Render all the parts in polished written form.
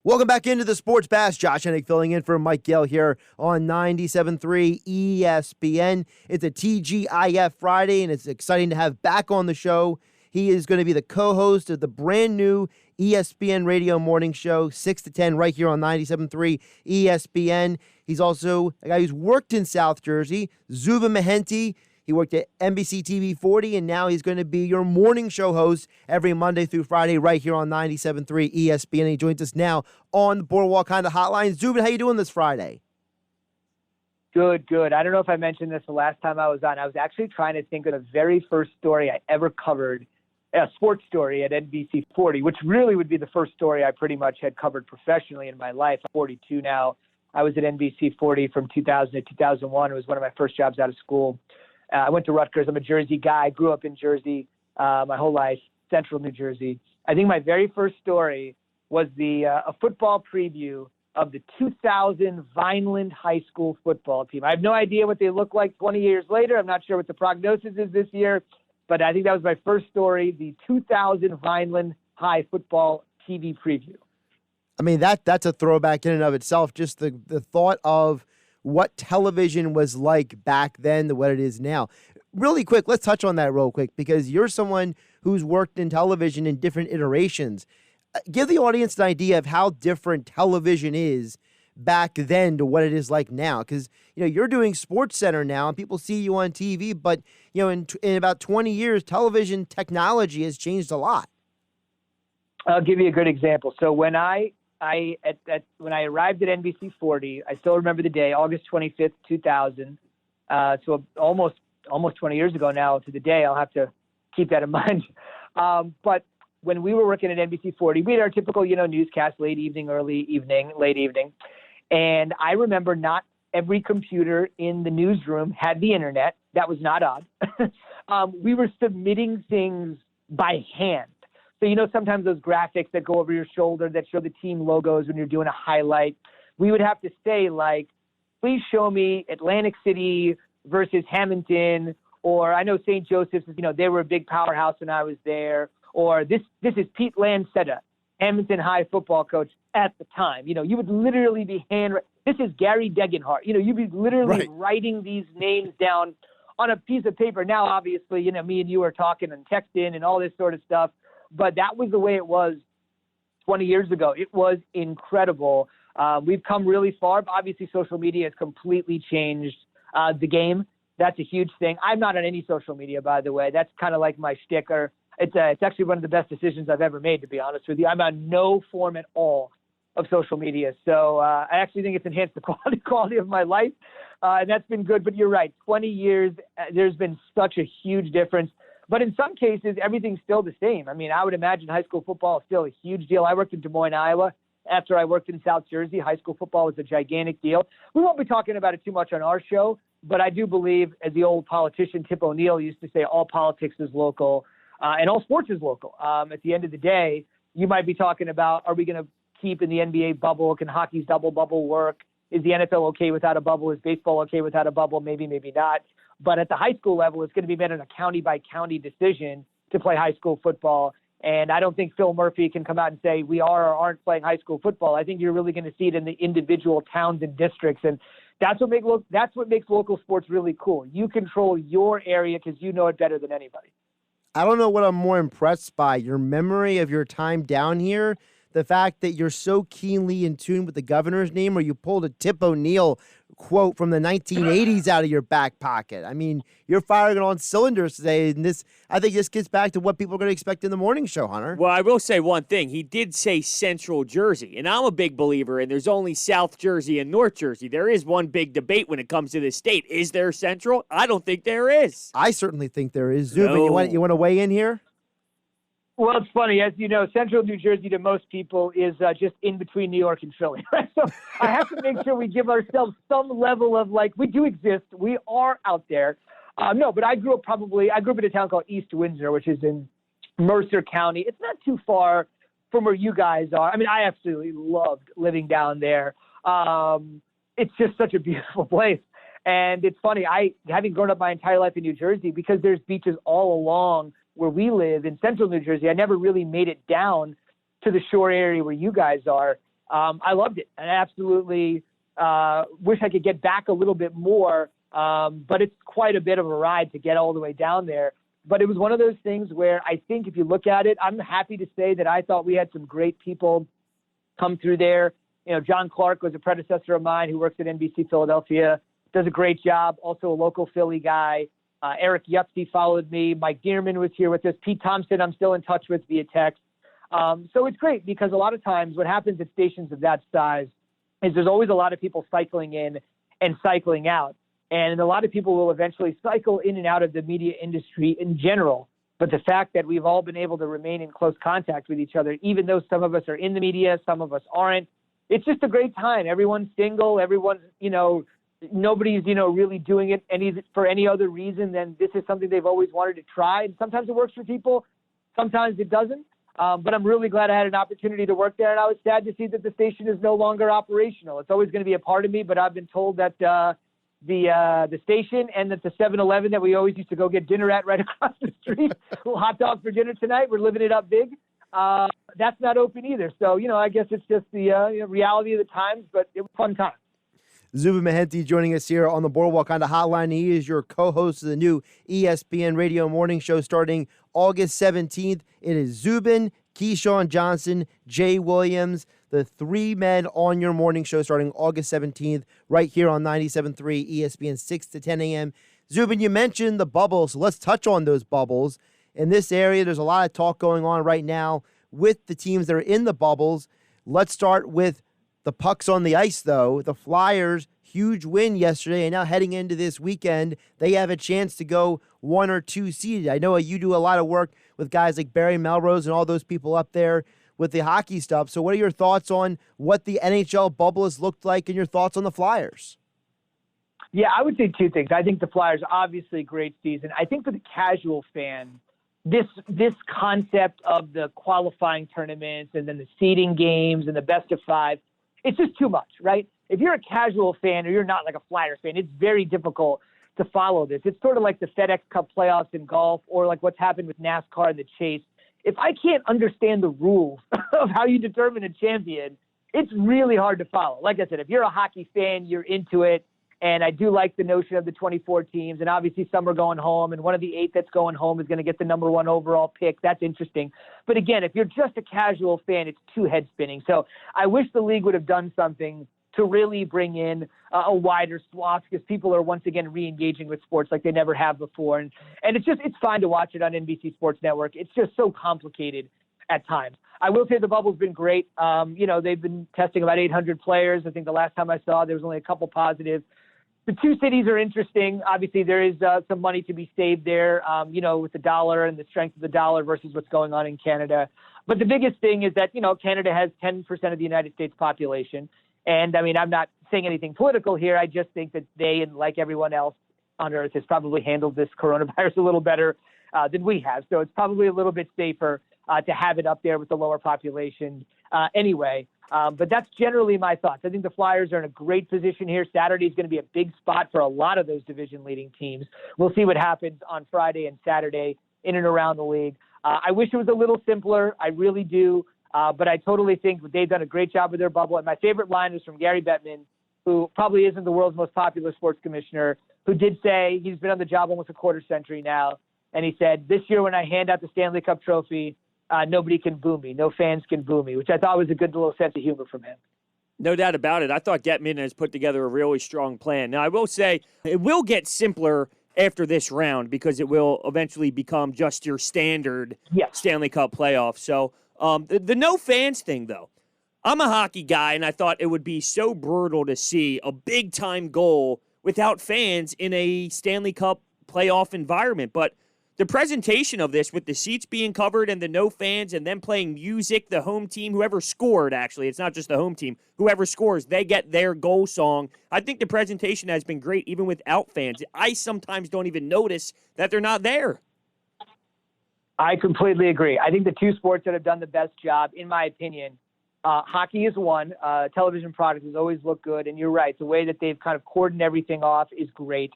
Welcome back into the Sports Bash. Josh Hennig filling in for Mike Gale here on 97.3 ESPN. It's a TGIF Friday, and it's exciting to have back on the show. He is going to be the co-host of the brand new ESPN radio morning show, 6 to 10, right here on 97.3 ESPN. He's also a guy who's worked in South Jersey, Zubin Mehenti. He worked at NBC TV 40, and now he's going to be your morning show host every Monday through Friday right here on 97.3 ESPN. He joins us now on the Boardwalk Honda Hotline. Zubin, how you doing this Friday? Good. I don't know if I mentioned this the last time I was on. I was actually trying to think of the very first story I ever covered, a sports story at NBC 40, which really would be the first story I pretty much had covered professionally in my life. I'm 42 now. I was at NBC 40 from 2000 to 2001. It was one of my first jobs out of school. I went to Rutgers. I'm a Jersey guy. Grew up in Jersey my whole life, central New Jersey. I think my very first story was a football preview of the 2000 Vineland High School football team. I have no idea what they look like 20 years later. I'm not sure what the prognosis is this year, but I think that was my first story, the 2000 Vineland High football TV preview. I mean, that's a throwback in and of itself, just the thought of what television was like back then to what it is now. Really quick, let's touch on that real quick, because you're someone who's worked in television in different iterations. Give the audience an idea of how different television is back then to what it is like now, because you're doing Sportcenter now and people see you on TV, but in about 20 years, television technology has changed a lot. I'll give you a good example. So when I arrived at NBC 40, I still remember the day, August 25th, 2000. So almost 20 years ago now to the day. I'll have to keep that in mind. But when we were working at NBC 40, we had our typical, newscast, late evening. And I remember not every computer in the newsroom had the internet. That was not odd. We were submitting things by hand. So, sometimes those graphics that go over your shoulder that show the team logos when you're doing a highlight, we would have to say, like, please show me Atlantic City versus Hamilton, or I know St. Joseph's, they were a big powerhouse when I was there, or this is Pete Lancetta, Hamilton High football coach at the time. You would literally be this is Gary Degenhart. You'd be literally writing these names down on a piece of paper. Now, obviously, me and you are talking and texting and all this sort of stuff. But that was the way it was 20 years ago. It was incredible. We've come really far. Obviously, social media has completely changed the game. That's a huge thing. I'm not on any social media, by the way. That's kind of like my shtick. It's actually one of the best decisions I've ever made, to be honest with you. I'm on no form at all of social media. So I actually think it's enhanced the quality of my life. And that's been good. But you're right. 20 years, there's been such a huge difference. But in some cases, everything's still the same. I mean, I would imagine high school football is still a huge deal. I worked in Des Moines, Iowa. After I worked in South Jersey, high school football was a gigantic deal. We won't be talking about it too much on our show, but I do believe, as the old politician Tip O'Neill used to say, all politics is local and all sports is local. At the end of the day, you might be talking about, are we going to keep in the NBA bubble? Can hockey's double bubble work? Is the NFL okay without a bubble? Is baseball okay without a bubble? Maybe, maybe not. But at the high school level, it's going to be made on a county-by-county decision to play high school football. And I don't think Phil Murphy can come out and say we are or aren't playing high school football. I think you're really going to see it in the individual towns and districts. And that's what makes local sports really cool. You control your area because you know it better than anybody. I don't know what I'm more impressed by, your memory of your time down here, the fact that you're so keenly in tune with the governor's name, or you pulled a Tip O'Neill quote from the 1980s out of your back pocket. I mean, you're firing on cylinders today, and I think this gets back to what people are going to expect in the morning show, Hunter. Well, I will say one thing. He did say Central Jersey, and I'm a big believer, and there's only South Jersey and North Jersey. There is one big debate when it comes to this state. Is there Central? I don't think there is. I certainly think there is. Zubin, you want to weigh in here? Well, it's funny. As you know, central New Jersey to most people is just in between New York and Philly. Right? So I have to make sure we give ourselves some level of, we do exist. We are out there. No, but I grew up in a town called East Windsor, which is in Mercer County. It's not too far from where you guys are. I mean, I absolutely loved living down there. It's just such a beautiful place. And it's funny, having grown up my entire life in New Jersey, because there's beaches all along where we live in central New Jersey, I never really made it down to the shore area where you guys are. I loved it. And I absolutely wish I could get back a little bit more, but it's quite a bit of a ride to get all the way down there. But it was one of those things where I think if you look at it, I'm happy to say that I thought we had some great people come through there. You know, John Clark was a predecessor of mine who works at NBC Philadelphia, does a great job, also a local Philly guy. Eric Yupsey followed me. Mike Dearman was here with us. Pete Thompson, I'm still in touch with via text. So it's great because a lot of times what happens at stations of that size is there's always a lot of people cycling in and cycling out. And a lot of people will eventually cycle in and out of the media industry in general. But the fact that we've all been able to remain in close contact with each other, even though some of us are in the media, some of us aren't, it's just a great time. Everyone's single. Everyone's, nobody's, really doing it for any other reason than this is something they've always wanted to try. And sometimes it works for people. Sometimes it doesn't. But I'm really glad I had an opportunity to work there. And I was sad to see that the station is no longer operational. It's always going to be a part of me, but I've been told that the station and that the 7-Eleven that we always used to go get dinner at right across the street, a little hot dog for dinner tonight, we're living it up big. That's not open either. So, I guess it's just the reality of the times, but it was a fun time. Zubin Mehenti joining us here on the Boardwalk Kinda Hotline. He is your co-host of the new ESPN Radio Morning Show starting August 17th. It is Zubin, Keyshawn Johnson, Jay Williams, the three men on your morning show starting August 17th right here on 97.3 ESPN 6 to 10 a.m. Zubin, you mentioned the bubbles, so let's touch on those bubbles. In this area, there's a lot of talk going on right now with the teams that are in the bubbles. Let's start with the pucks on the ice, though. The Flyers, huge win yesterday, and now heading into this weekend, they have a chance to go 1 or 2 seeded. I know you do a lot of work with guys like Barry Melrose and all those people up there with the hockey stuff. So what are your thoughts on what the NHL bubble has looked like and your thoughts on the Flyers? Yeah, I would say two things. I think the Flyers, obviously a great season. I think for the casual fan, this concept of the qualifying tournaments and then the seeding games and the best of 5, it's just too much, right? If you're a casual fan or you're not like a Flyers fan, it's very difficult to follow this. It's sort of like the FedEx Cup playoffs in golf or like what's happened with NASCAR and the chase. If I can't understand the rules of how you determine a champion, it's really hard to follow. Like I said, if you're a hockey fan, you're into it. And I do like the notion of the 24 teams. And obviously some are going home. And one of the 8 that's going home is going to get the number 1 overall pick. That's interesting. But again, if you're just a casual fan, it's too head spinning. So I wish the league would have done something to really bring in a wider swath because people are once again re-engaging with sports like they never have before. And it's fine to watch it on NBC Sports Network. It's just so complicated at times. I will say the bubble's been great. They've been testing about 800 players. I think the last time I saw, there was only a couple positive. The 2 cities are interesting. Obviously, there is some money to be saved there, with the dollar and the strength of the dollar versus what's going on in Canada. But the biggest thing is that, Canada has 10% of the United States population. And, I'm not saying anything political here. I just think that they, and like everyone else on Earth, has probably handled this coronavirus a little better than we have. So it's probably a little bit safer to have it up there with the lower population anyway. But that's generally my thoughts. I think the Flyers are in a great position here. Saturday is going to be a big spot for a lot of those division-leading teams. We'll see what happens on Friday and Saturday in and around the league. I wish it was a little simpler. I really do. But I totally think they've done a great job with their bubble. And my favorite line was from Gary Bettman, who probably isn't the world's most popular sports commissioner, who did say he's been on the job almost a quarter century now. And he said, this year when I hand out the Stanley Cup trophy, nobody can boo me. No fans can boo me, which I thought was a good little sense of humor from him. No doubt about it. I thought Getman has put together a really strong plan. Now, I will say it will get simpler after this round because it will eventually become just your standard Stanley Cup playoff. So the no fans thing, though, I'm a hockey guy, and I thought it would be so brutal to see a big-time goal without fans in a Stanley Cup playoff environment. But the presentation of this with the seats being covered and the no fans and then playing music, the home team, whoever scored, actually, it's not just the home team, whoever scores, they get their goal song. I think the presentation has been great even without fans. I sometimes don't even notice that they're not there. I completely agree. I think the 2 sports that have done the best job, in my opinion, hockey is one. Television product has always looked good. And you're right. The way that they've kind of cordoned everything off is great.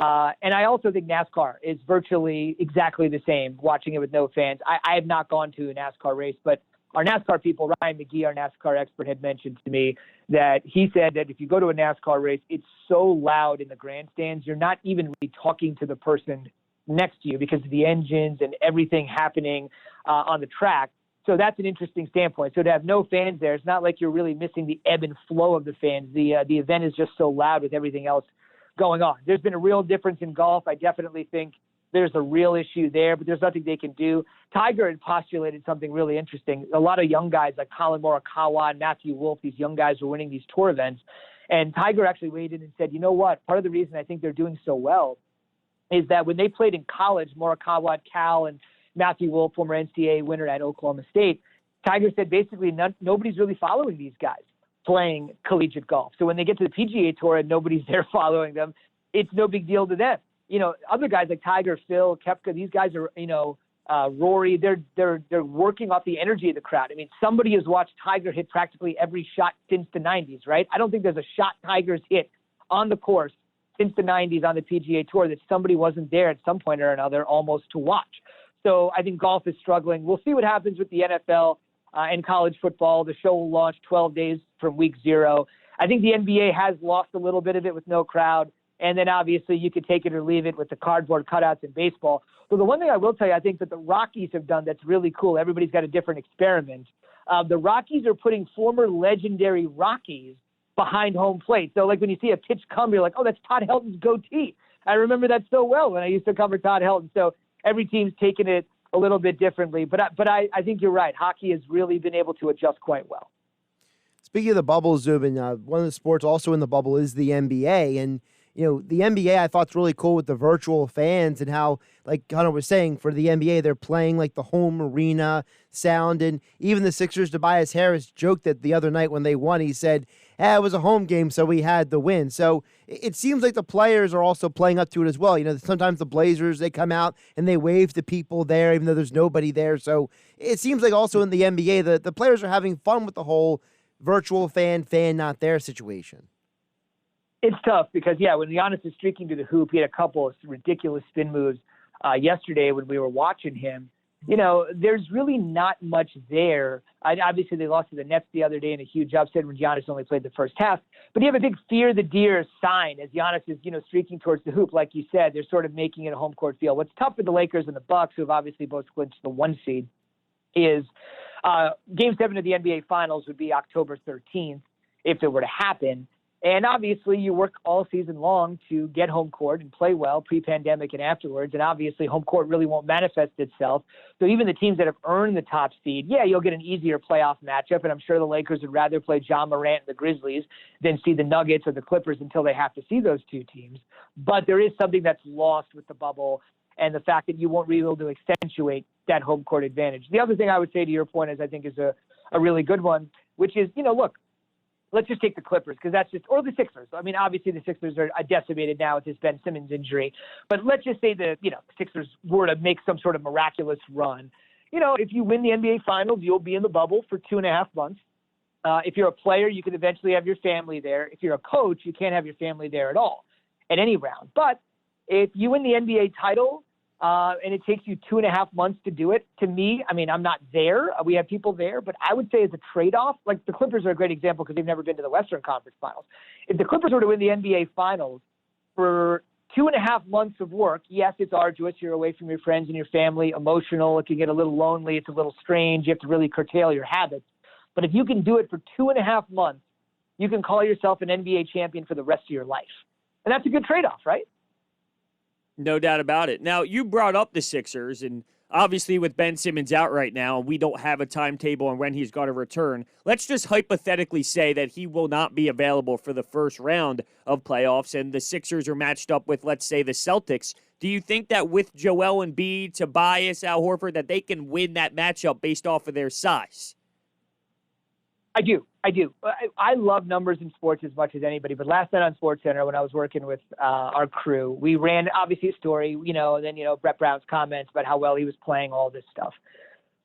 And I also think NASCAR is virtually exactly the same, watching it with no fans. I have not gone to a NASCAR race, but our NASCAR people, Ryan McGee, our NASCAR expert, had mentioned to me that he said that if you go to a NASCAR race, it's so loud in the grandstands, you're not even really talking to the person next to you because of the engines and everything happening on the track. So that's an interesting standpoint. So to have no fans there, it's not like you're really missing the ebb and flow of the fans. The event is just so loud with everything else going on. There's been a real difference in golf. I definitely think there's a real issue there, but there's nothing they can do. Tiger had postulated something really interesting. A lot of young guys like Colin Morikawa and Matthew Wolff, these young guys were winning these tour events. And Tiger actually weighed in and said, you know what? Part of the reason I think they're doing so well is that when they played in college, Morikawa at Cal and Matthew Wolff, former NCAA winner at Oklahoma State, Tiger said basically nobody's really following these guys playing collegiate golf. So when they get to the PGA Tour and nobody's there following them, it's no big deal to them. You know, other guys like Tiger, Phil, Koepka, these guys are, Rory, they're working off the energy of the crowd. I mean, somebody has watched Tiger hit practically every shot since the 90s, right? I don't think there's a shot Tiger's hit on the course since the 90s on the PGA Tour that somebody wasn't there at some point or another almost to watch. So I think golf is struggling. We'll see what happens with the NFL and college football. The show will launch 12 days from week 0. I think the NBA has lost a little bit of it with no crowd. And then obviously you could take it or leave it with the cardboard cutouts in baseball. So the one thing I will tell you, I think that the Rockies have done that's really cool. Everybody's got a different experiment. The Rockies are putting former legendary Rockies behind home plate. So like when you see a pitch come, you're like, oh, that's Todd Helton's goatee. I remember that so well when I used to cover Todd Helton. So every team's taken it a little bit differently. But I think you're right. Hockey has really been able to adjust quite well. Speaking of the bubble, Zubin, one of the sports also in the bubble is the NBA. And, you know, the NBA I thought is really cool with the virtual fans and how, like Hunter was saying, for the NBA, they're playing like the home arena sound. And even the Sixers, Tobias Harris, joked that the other night when they won, he said, it was a home game, so we had the win. So it seems like the players are also playing up to it as well. You know, sometimes the Blazers, they come out and they wave to people there, even though there's nobody there. So it seems like also in the NBA, the players are having fun with the whole virtual fan not there situation. It's tough because, when Giannis is streaking to the hoop, he had a couple of ridiculous spin moves yesterday when we were watching him. You know, there's really not much there. Obviously, they lost to the Nets the other day in a huge upset when Giannis only played the first half. But you have a big fear the deer sign as Giannis is, streaking towards the hoop. Like you said, they're sort of making it a home court feel. What's tough for the Lakers and the Bucks, who have obviously both clinched the 1 seed, is Game 7 of the NBA Finals would be October 13th if it were to happen. And obviously, you work all season long to get home court and play well pre-pandemic and afterwards. And obviously, home court really won't manifest itself. So even the teams that have earned the top seed, you'll get an easier playoff matchup. And I'm sure the Lakers would rather play John Morant and the Grizzlies than see the Nuggets or the Clippers until they have to see those two teams. But there is something that's lost with the bubble and the fact that you won't be able to accentuate that home court advantage. The other thing I would say to your point is I think is a really good one, which is, look, let's just take the Clippers because or the Sixers. I mean, obviously the Sixers are decimated now with this Ben Simmons injury, but let's just say that, the Sixers were to make some sort of miraculous run. If you win the NBA Finals, you'll be in the bubble for 2.5 months. If you're a player, you can eventually have your family there. If you're a coach, you can't have your family there at all at any round. But if you win the NBA title, and it takes you 2.5 months to do it, to me, I mean, I'm not there. We have people there, but I would say as a trade-off, like the Clippers are a great example because they've never been to the Western Conference Finals. If the Clippers were to win the NBA Finals for 2.5 months of work, yes, it's arduous. You're away from your friends and your family, emotional. It can get a little lonely. It's a little strange. You have to really curtail your habits. But if you can do it for 2.5 months, you can call yourself an NBA champion for the rest of your life. And that's a good trade-off, right? No doubt about it. Now, you brought up the Sixers, and obviously with Ben Simmons out right now, we don't have a timetable on when he's got to return. Let's just hypothetically say that he will not be available for the first round of playoffs, and the Sixers are matched up with, let's say, the Celtics. Do you think that with Joel Embiid, Tobias, Al Horford, that they can win that matchup based off of their size? I do. I love numbers in sports as much as anybody. But last night on Sportcenter, when I was working with our crew, we ran obviously a story, and then, Brett Brown's comments about how well he was playing, all this stuff.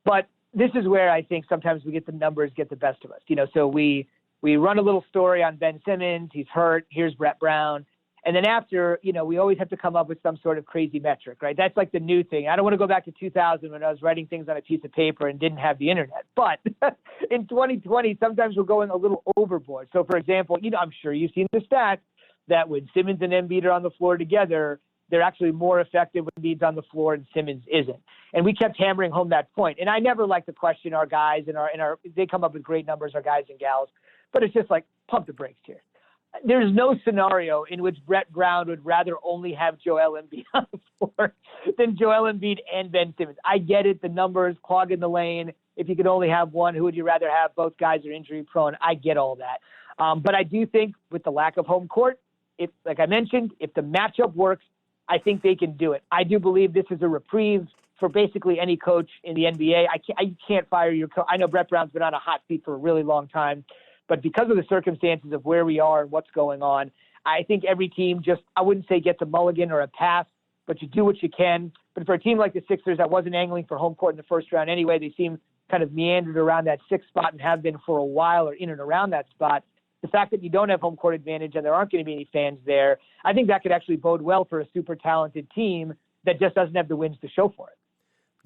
But this is where I think sometimes we get the numbers get the best of us. So we run a little story on Ben Simmons. He's hurt. Here's Brett Brown. And then after, we always have to come up with some sort of crazy metric, right? That's like the new thing. I don't want to go back to 2000 when I was writing things on a piece of paper and didn't have the internet. But in 2020, sometimes we're going a little overboard. So, for example, I'm sure you've seen the stat that when Simmons and Embiid are on the floor together, they're actually more effective when Embiid's on the floor and Simmons isn't. And we kept hammering home that point. And I never like to question our guys and they come up with great numbers, our guys and gals. But it's just like, pump the brakes here. There's no scenario in which Brett Brown would rather only have Joel Embiid on the floor than Joel Embiid and Ben Simmons. I get it. The numbers clog in the lane. If you could only have one, who would you rather have? Both guys are injury prone. I get all that. But I do think with the lack of home court, like I mentioned, if the matchup works, I think they can do it. I do believe this is a reprieve for basically any coach in the NBA. I can't fire your coach. I know Brett Brown's been on a hot seat for a really long time. But because of the circumstances of where we are and what's going on, I think every team I wouldn't say gets a mulligan or a pass, but you do what you can. But for a team like the Sixers that wasn't angling for home court in the first round anyway, they seem kind of meandered around that sixth spot and have been for a while or in and around that spot. The fact that you don't have home court advantage and there aren't going to be any fans there, I think that could actually bode well for a super talented team that just doesn't have the wins to show for it.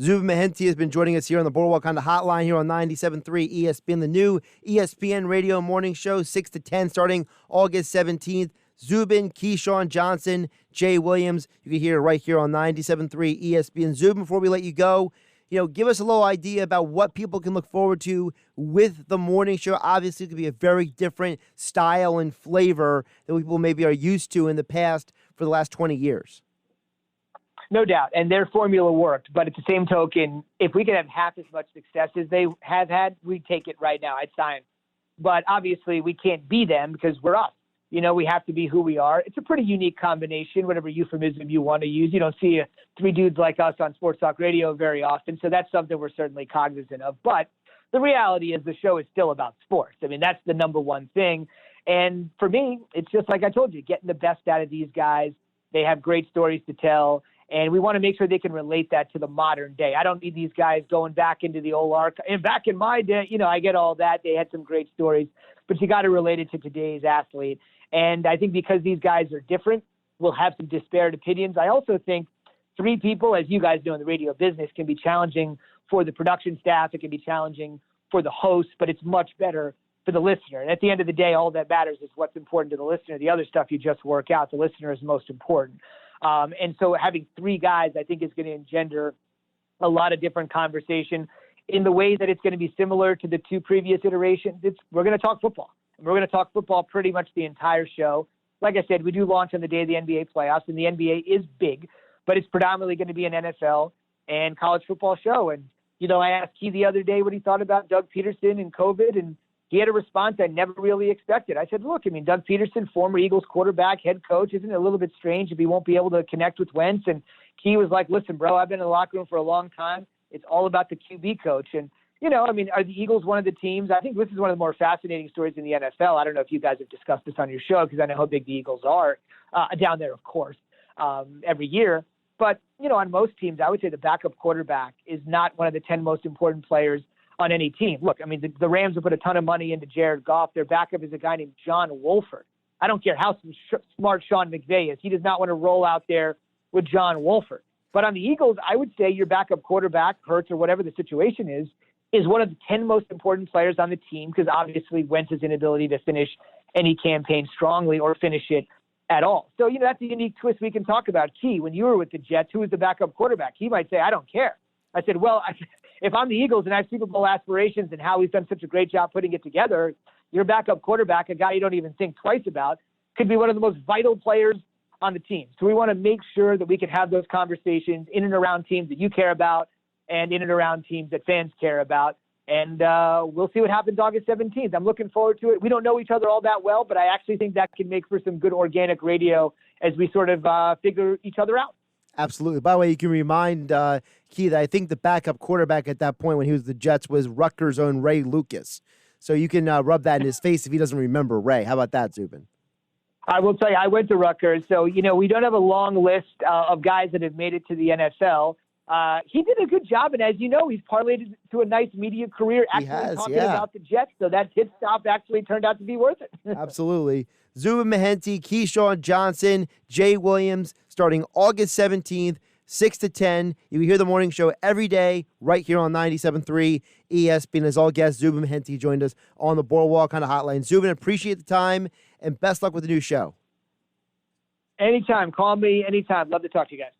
Zubin Mehenti has been joining us here on the Boardwalk on the Hotline here on 97.3 ESPN, the new ESPN radio morning show, 6 to 10, starting August 17th. Zubin, Keyshawn Johnson, Jay Williams. You can hear it right here on 97.3 ESPN. Zubin, before we let you go, give us a little idea about what people can look forward to with the morning show. Obviously, it could be a very different style and flavor than people maybe are used to in the past for the last 20 years. No doubt. And their formula worked. But at the same token, if we could have half as much success as they have had, we'd take it right now. I'd sign. But obviously, we can't be them because we're us. We have to be who we are. It's a pretty unique combination, whatever euphemism you want to use. You don't see three dudes like us on Sports Talk Radio very often. So that's something we're certainly cognizant of. But the reality is the show is still about sports. I mean, that's the number one thing. And for me, it's just like I told you, getting the best out of these guys. They have great stories to tell. And we want to make sure they can relate that to the modern day. I don't need these guys going back into the old arc. And back in my day, I get all that. They had some great stories, but you got to relate it to today's athlete. And I think because these guys are different, we'll have some disparate opinions. I also think three people, as you guys know in the radio business, can be challenging for the production staff. It can be challenging for the host, but it's much better for the listener. And at the end of the day, all that matters is what's important to the listener. The other stuff you just work out. The listener is most important. And so having three guys, I think, is going to engender a lot of different conversation in the way that it's going to be similar to the two previous iterations. We're going to talk football. And we're going to talk football pretty much the entire show. Like I said, we do launch on the day of the NBA playoffs, and the NBA is big, but it's predominantly going to be an NFL and college football show. And, I asked Key the other day what he thought about Doug Peterson and COVID, and he had a response I never really expected. I said, look, Doug Peterson, former Eagles quarterback, head coach, isn't it a little bit strange if he won't be able to connect with Wentz? And Key was like, listen, bro, I've been in the locker room for a long time. It's all about the QB coach. And, are the Eagles one of the teams? I think this is one of the more fascinating stories in the NFL. I don't know if you guys have discussed this on your show because I know how big the Eagles are down there, of course, every year. But, on most teams, I would say the backup quarterback is not one of the 10 most important players on any team. Look, the Rams have put a ton of money into Jared Goff. Their backup is a guy named John Wolford. I don't care how smart Sean McVay is. He does not want to roll out there with John Wolford. But on the Eagles, I would say your backup quarterback, Hurts or whatever the situation is one of the 10 most important players on the team because obviously Wentz's inability to finish any campaign strongly or finish it at all. So, that's a unique twist we can talk about. Key, when you were with the Jets, who was the backup quarterback? He might say, I don't care. I said, well, if I'm the Eagles and I have Super Bowl aspirations and Howie's done such a great job putting it together, your backup quarterback, a guy you don't even think twice about, could be one of the most vital players on the team. So we want to make sure that we can have those conversations in and around teams that you care about and in and around teams that fans care about. And we'll see what happens August 17th. I'm looking forward to it. We don't know each other all that well, but I actually think that can make for some good organic radio as we sort of figure each other out. Absolutely. By the way, you can remind Key that I think the backup quarterback at that point when he was the Jets was Rutgers' own Ray Lucas. So you can rub that in his face if he doesn't remember Ray. How about that, Zubin? I will tell you, I went to Rutgers. So, we don't have a long list of guys that have made it to the NFL. he did a good job. And as you know, he's parlayed it to a nice media career, actually talking about the Jets. So that pit stop actually turned out to be worth it. Absolutely. Zubin Mehenti, Keyshawn Johnson, Jay Williams, starting August 17th, 6 to 10. You can hear the morning show every day right here on 97.3 ESPN. As all guests, Zubin Mehenti joined us on the Boardwalk on the hotline. Zubin, appreciate the time, and best luck with the new show. Anytime. Call me anytime. Love to talk to you guys.